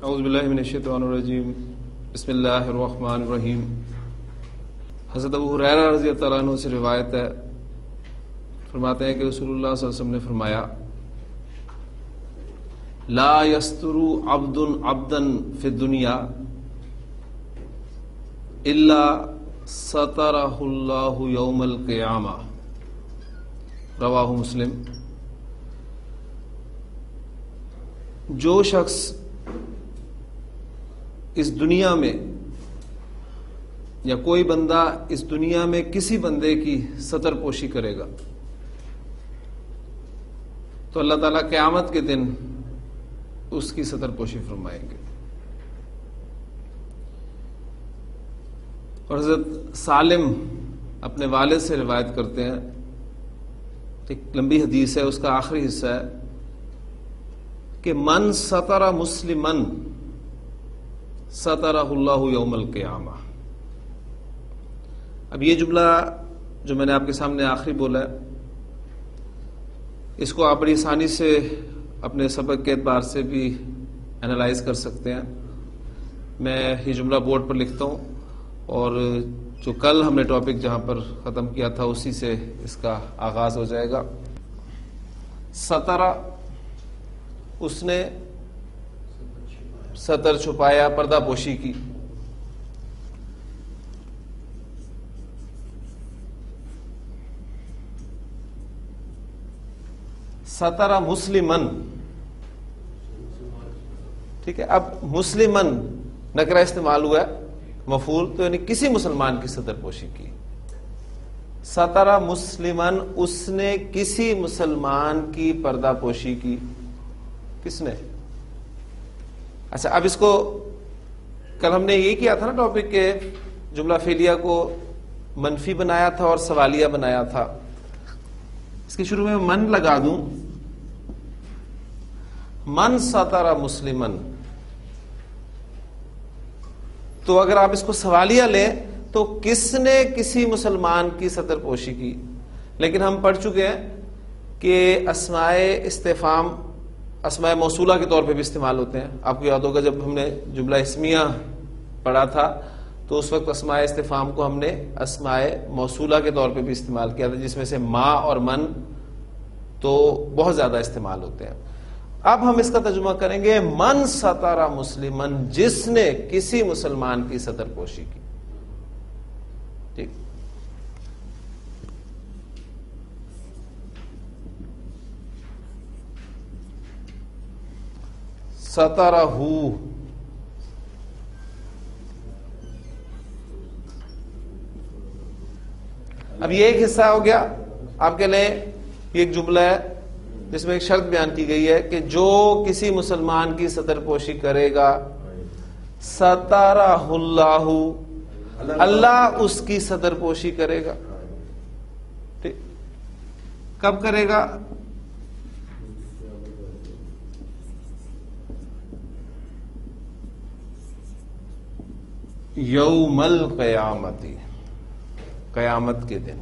اعوذ باللہ من الشیطان الرجیم بسم اللہ الرحمن الرحیم۔ حضرت ابو ہریرہ رضی اللہ عنہ سے روایت ہے، فرماتے ہیں کہ رسول اللہ صلی اللہ علیہ وسلم نے فرمایا لا یستر عبد عبدا فی الدنیا الا سترہ اللہ یوم القیامہ، رواہ مسلم۔ جو شخص اس دنیا میں یا کوئی بندہ اس دنیا میں کسی بندے کی ستر پوشی کرے گا تو اللہ تعالیٰ قیامت کے دن اس کی ستر پوشی فرمائیں گے۔ اور حضرت سالم اپنے والد سے روایت کرتے ہیں، ایک لمبی حدیث ہے، اس کا آخری حصہ ہے کہ من ستر مسلمن سترہ اللہ یوم القیامہ۔ اب یہ جملہ جو میں نے آپ کے سامنے آخری بولا ہے، اس کو آپ بڑی آسانی سے اپنے سبق کے اعتبار سے بھی انالائز کر سکتے ہیں۔ میں یہ جملہ بورڈ پر لکھتا ہوں، اور جو کل ہم نے ٹاپک جہاں پر ختم کیا تھا اسی سے اس کا آغاز ہو جائے گا۔ سترہ، اس نے ستر چھپایا، پردہ پوشی کی۔ سترہ مسلمن، ٹھیک ہے۔ اب مسلمن نکرہ استعمال ہوا ہے، مفعول، تو یعنی کسی مسلمان کی ستر پوشی کی۔ سترہ مسلمن، اس نے کسی مسلمان کی پردہ پوشی کی۔ کس نے؟ اچھا، اب اس کو کل ہم نے یہ کیا تھا نا ٹاپک کے جملہ فعلیہ کو منفی بنایا تھا اور سوالیہ بنایا تھا۔ اس کے شروع میں من لگا دوں، من ستر مسلمن، تو اگر آپ اس کو سوالیہ لیں تو کس نے کسی مسلمان کی ستر پوشی کی۔ لیکن ہم پڑھ چکے ہیں کہ اسماء استفہام اسماء موصولہ کے طور پہ بھی استعمال ہوتے ہیں۔ آپ کو یاد ہوگا جب ہم نے جملہ اسمیہ پڑھا تھا تو اس وقت اسماء استفہام کو ہم نے اسماء موصولہ کے طور پہ بھی استعمال کیا تھا، جس میں سے ما اور من تو بہت زیادہ استعمال ہوتے ہیں۔ اب ہم اس کا ترجمہ کریں گے من ستر مسلمن، جس نے کسی مسلمان کی ستر پوشی کی۔ ٹھیک، سترہ، اب یہ ایک حصہ ہو گیا آپ کے لیے۔ یہ ایک جملہ ہے جس میں ایک شرط بیان کی گئی ہے کہ جو کسی مسلمان کی ستر پوشی کرے گا سترہ اللہ، اللہ اس کی ستر پوشی کرے گا۔ ٹھیک، کب کرے گا؟ یوم القیامت، قیامت کے دن۔